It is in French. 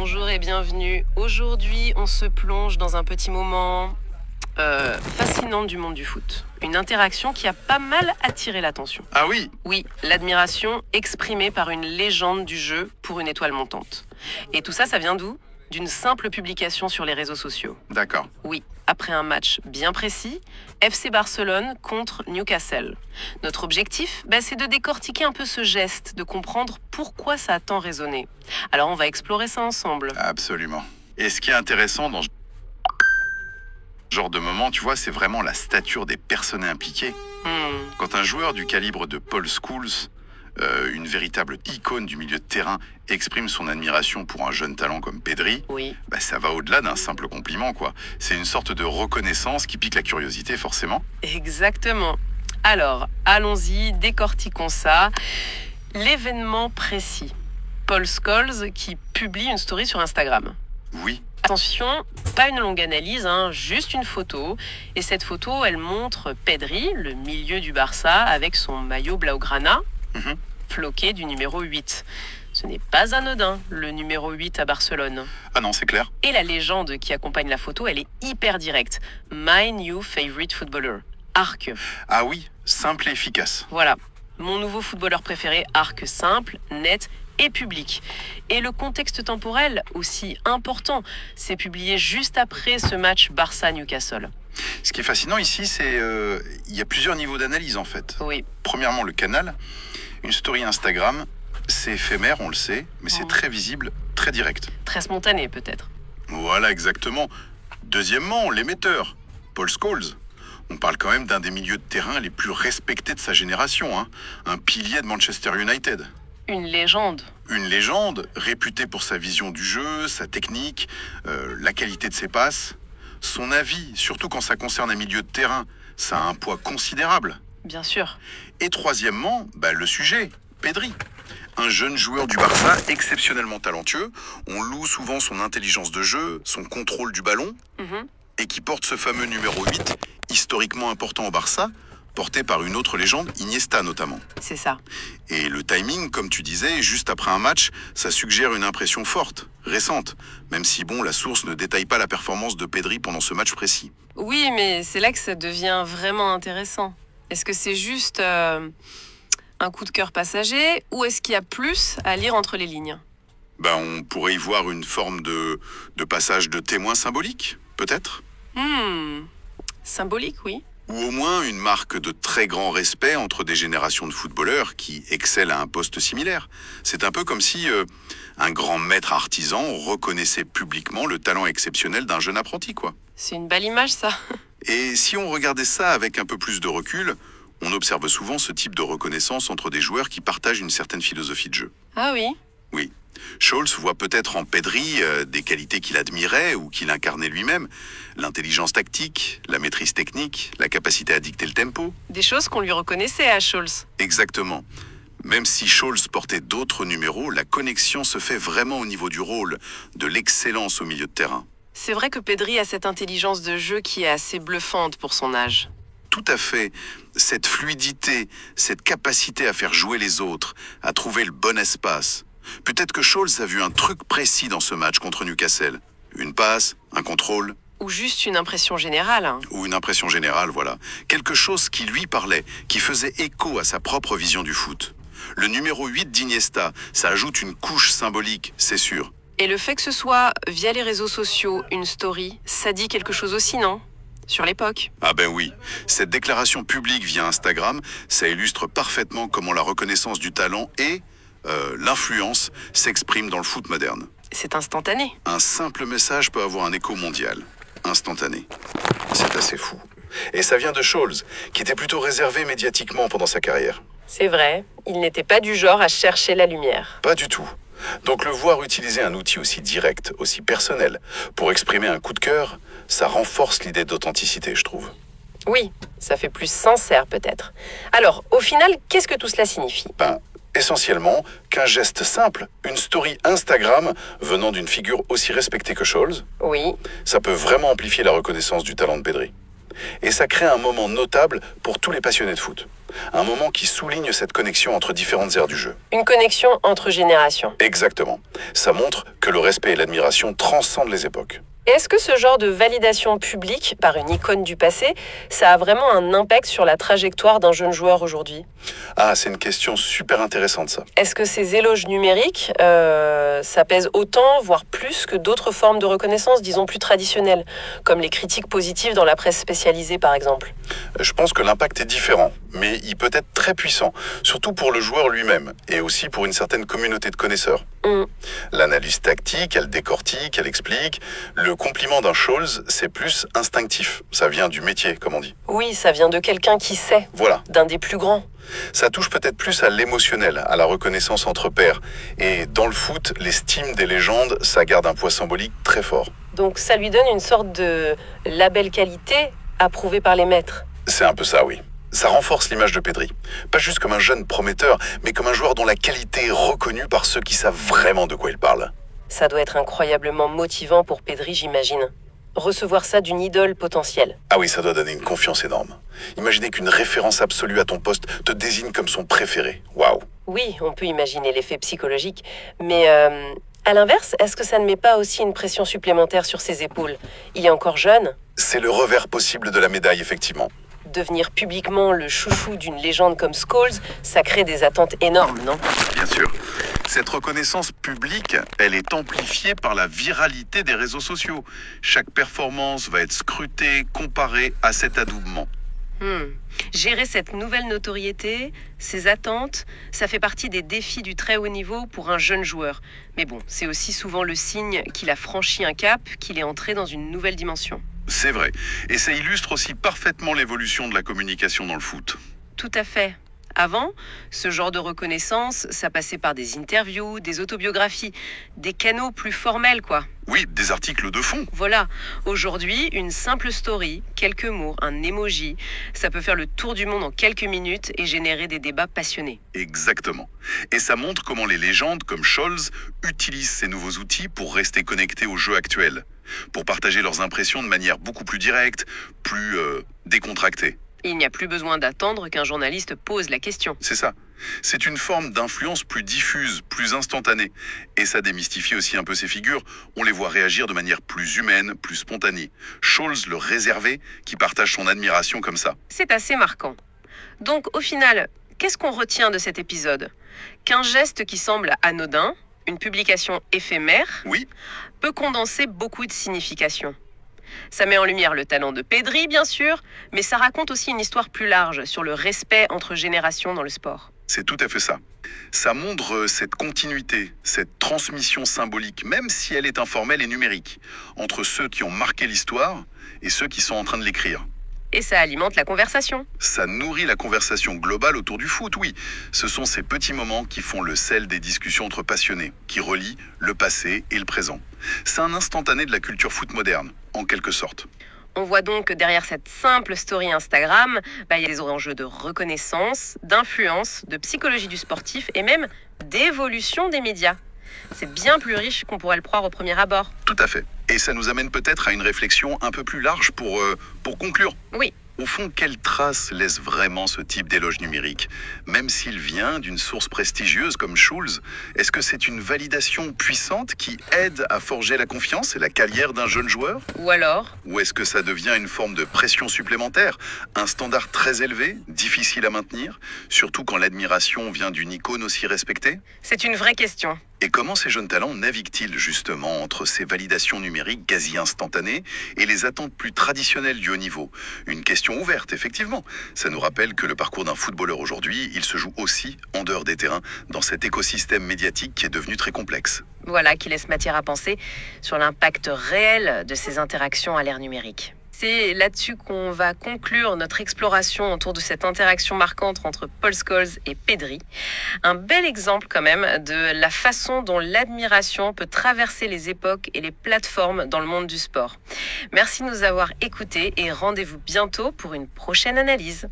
Bonjour et bienvenue. Aujourd'hui, on se plonge dans un petit moment fascinant du monde du foot. Une interaction qui a pas mal attiré l'attention. Ah oui, Oui, l'admiration exprimée par une légende du jeu pour une étoile montante. Et tout ça, ça vient d'où? D'une simple publication sur les réseaux sociaux. d'accord. Oui, après un match bien précis, FC Barcelone contre Newcastle. Notre objectif, c'est de décortiquer un peu ce geste, de comprendre pourquoi ça a tant résonné. Alors on va explorer ça ensemble. Absolument. Et ce qui est intéressant dans ce genre de moment, tu vois, c'est vraiment la stature des personnes impliquées. Quand un joueur du calibre de Paul Scholes, une véritable icône du milieu de terrain, exprime son admiration pour un jeune talent comme Pedri, Oui, ça va au-delà d'un simple compliment, quoi. C'est une sorte de reconnaissance qui pique la curiosité, forcément. exactement. Alors, allons-y, décortiquons ça. L'événement précis. Paul Scholes qui publie une story sur Instagram. Oui, Attention, pas une longue analyse, juste une photo. Et cette photo, elle montre Pedri, le milieu du Barça, avec son maillot blaugrana, Mhm. floqué du numéro 8. Ce n'est pas anodin, le numéro 8 à Barcelone. ah non, c'est clair. Et la légende qui accompagne la photo, elle est hyper directe. My new favorite footballer. Arc. Ah oui, simple et efficace. Voilà. Mon nouveau footballeur préféré, arc simple, net et public. Et le contexte temporel, aussi important, c'est publié juste après ce match Barça-Newcastle. Ce qui est fascinant ici, c'est il y a plusieurs niveaux d'analyse, en fait. Oui, Premièrement, le canal. Une story Instagram, c'est éphémère, on le sait, mais c'est Mhm. très visible, très direct. très spontané peut-être. Voilà, exactement. Deuxièmement, l'émetteur, Paul Scholes. On parle quand même d'un des milieux de terrain les plus respectés de sa génération, hein. Un pilier de Manchester United. Une légende. Une légende, réputée pour sa vision du jeu, sa technique, la qualité de ses passes. Son avis, surtout quand ça concerne un milieu de terrain, ça a un poids considérable. Bien sûr. Et troisièmement, le sujet, Pedri. Un jeune joueur du Barça exceptionnellement talentueux. On loue souvent son intelligence de jeu, son contrôle du ballon, Mhm. et qui porte ce fameux numéro 8, historiquement important au Barça, porté par une autre légende, Iniesta notamment. C'est ça. Et le timing, comme tu disais, juste après un match, ça suggère une impression forte, récente, même si la source ne détaille pas la performance de Pedri pendant ce match précis. Oui, mais c'est là que ça devient vraiment intéressant. Est-ce que c'est juste un coup de cœur passager ou est-ce qu'il y a plus à lire entre les lignes? On pourrait y voir une forme de passage de témoin symbolique, peut-être. Symbolique, oui. Ou au moins une marque de très grand respect entre des générations de footballeurs qui excellent à un poste similaire. C'est un peu comme si un grand maître artisan reconnaissait publiquement le talent exceptionnel d'un jeune apprenti, quoi. C'est une belle image, ça. Et si on regardait ça avec un peu plus de recul, on observe souvent ce type de reconnaissance entre des joueurs qui partagent une certaine philosophie de jeu. Ah oui. Oui. Scholes voit peut-être en Pedri des qualités qu'il admirait ou qu'il incarnait lui-même. L'intelligence tactique, la maîtrise technique, la capacité à dicter le tempo. Des choses qu'on lui reconnaissait à Scholes. Exactement. Même si Scholes portait d'autres numéros, la connexion se fait vraiment au niveau du rôle, de l'excellence au milieu de terrain. C'est vrai que Pedri a cette intelligence de jeu qui est assez bluffante pour son âge. Tout à fait. Cette fluidité, cette capacité à faire jouer les autres, à trouver le bon espace. Peut-être que Scholes a vu un truc précis dans ce match contre Newcastle. Une passe, un contrôle, Ou juste une impression générale. ou une impression générale, voilà. Quelque chose qui lui parlait, qui faisait écho à sa propre vision du foot. Le numéro 8 d'Iniesta, ça ajoute une couche symbolique, c'est sûr. Et le fait que ce soit via les réseaux sociaux, une story, ça dit quelque chose aussi, non? Sur l'époque. Ah oui, cette déclaration publique via Instagram, ça illustre parfaitement comment la reconnaissance du talent et l'influence s'expriment dans le foot moderne. C'est instantané. Un simple message peut avoir un écho mondial, instantané. C'est assez fou. Et ça vient de Scholes, qui était plutôt réservé médiatiquement pendant sa carrière. C'est vrai, il n'était pas du genre à chercher la lumière. Pas du tout. Donc le voir utiliser un outil aussi direct, aussi personnel, pour exprimer un coup de cœur, ça renforce l'idée d'authenticité, je trouve. Oui, ça fait plus sincère peut-être. Alors, au final, qu'est-ce que tout cela signifie? Essentiellement, qu'un geste simple, une story Instagram venant d'une figure aussi respectée que Scholes, Oui, ça peut vraiment amplifier la reconnaissance du talent de Pedri. Et ça crée un moment notable pour tous les passionnés de foot. Un moment qui souligne cette connexion entre différentes aires du jeu. Une connexion entre générations. Exactement. Ça montre que le respect et l'admiration transcendent les époques. Est-ce que ce genre de validation publique par une icône du passé, ça a vraiment un impact sur la trajectoire d'un jeune joueur aujourd'hui? Ah, c'est une question super intéressante ça. Est-ce que ces éloges numériques, ça pèse autant, voire plus que d'autres formes de reconnaissance, disons plus traditionnelles, comme les critiques positives dans la presse spécialisée par exemple? Je pense que l'impact est différent, mais il peut être très puissant, surtout pour le joueur lui-même, et aussi pour une certaine communauté de connaisseurs. L'analyse tactique, elle décortique, elle explique. Le compliment d'un Scholes, c'est plus instinctif. Ça vient du métier, comme on dit. Oui, ça vient de quelqu'un qui sait. Voilà. D'un des plus grands. Ça touche peut-être plus à l'émotionnel, à la reconnaissance entre pairs. Et dans le foot, l'estime des légendes, ça garde un poids symbolique très fort. Donc ça lui donne une sorte de label qualité approuvé par les maîtres. C'est un peu ça, oui. Ça renforce l'image de Pedri. Pas juste comme un jeune prometteur, mais comme un joueur dont la qualité est reconnue par ceux qui savent vraiment de quoi il parle. Ça doit être incroyablement motivant pour Pedri, j'imagine. Recevoir ça d'une idole potentielle. Ah oui, ça doit donner une confiance énorme. Imaginez qu'une référence absolue à ton poste te désigne comme son préféré. Waouh! Oui, on peut imaginer l'effet psychologique. Mais à l'inverse, est-ce que ça ne met pas aussi une pression supplémentaire sur ses épaules? Il est encore jeune. C'est le revers possible de la médaille, effectivement. Devenir publiquement le chouchou d'une légende comme Scholes, ça crée des attentes énormes, non? Bien sûr. Cette reconnaissance publique, elle est amplifiée par la viralité des réseaux sociaux. Chaque performance va être scrutée, comparée à cet adoubement. Gérer cette nouvelle notoriété, ces attentes, ça fait partie des défis du très haut niveau pour un jeune joueur. Mais bon, c'est aussi souvent le signe qu'il a franchi un cap, qu'il est entré dans une nouvelle dimension. C'est vrai. Et ça illustre aussi parfaitement l'évolution de la communication dans le foot. Tout à fait. Avant, ce genre de reconnaissance, ça passait par des interviews, des autobiographies, des canaux plus formels, quoi. Oui, des articles de fond. Voilà. Aujourd'hui, une simple story, quelques mots, un emoji, ça peut faire le tour du monde en quelques minutes et générer des débats passionnés. Exactement. Et ça montre comment les légendes comme Scholes utilisent ces nouveaux outils pour rester connectés au jeu actuel, pour partager leurs impressions de manière beaucoup plus directe, plus décontractée. Il n'y a plus besoin d'attendre qu'un journaliste pose la question. C'est ça. C'est une forme d'influence plus diffuse, plus instantanée. Et ça démystifie aussi un peu ces figures. On les voit réagir de manière plus humaine, plus spontanée. Scholes, le réservé, qui partage son admiration comme ça. C'est assez marquant. Donc, au final, qu'est-ce qu'on retient de cet épisode? Qu'un geste qui semble anodin, une publication éphémère, oui, peut condenser beaucoup de significations. Ça met en lumière le talent de Pedri, bien sûr, mais ça raconte aussi une histoire plus large sur le respect entre générations dans le sport. C'est tout à fait ça. Ça montre cette continuité, cette transmission symbolique, même si elle est informelle et numérique, entre ceux qui ont marqué l'histoire et ceux qui sont en train de l'écrire. Et ça alimente la conversation. Ça nourrit la conversation globale autour du foot, oui. Ce sont ces petits moments qui font le sel des discussions entre passionnés, qui relient le passé et le présent. C'est un instantané de la culture foot moderne, en quelque sorte. On voit donc que derrière cette simple story Instagram, il y a des enjeux de reconnaissance, d'influence, de psychologie du sportif et même d'évolution des médias. C'est bien plus riche qu'on pourrait le croire au premier abord. Tout à fait. Et ça nous amène peut-être à une réflexion un peu plus large pour conclure. Oui. Au fond, quelle trace laisse vraiment ce type d'éloge numérique? Même s'il vient d'une source prestigieuse comme Scholes, est-ce que c'est une validation puissante qui aide à forger la confiance et la carrière d'un jeune joueur? Ou alors? Ou est-ce que ça devient une forme de pression supplémentaire? Un standard très élevé, difficile à maintenir, surtout quand l'admiration vient d'une icône aussi respectée? C'est une vraie question. Et comment ces jeunes talents naviguent-ils justement entre ces validations numériques quasi instantanées et les attentes plus traditionnelles du haut niveau? Une question ouverte, effectivement. Ça nous rappelle que le parcours d'un footballeur aujourd'hui, il se joue aussi en dehors des terrains, dans cet écosystème médiatique qui est devenu très complexe. Voilà, qui laisse matière à penser sur l'impact réel de ces interactions à l'ère numérique. C'est là-dessus qu'on va conclure notre exploration autour de cette interaction marquante entre Paul Scholes et Pedri. Un bel exemple quand même de la façon dont l'admiration peut traverser les époques et les plateformes dans le monde du sport. Merci de nous avoir écoutés et rendez-vous bientôt pour une prochaine analyse.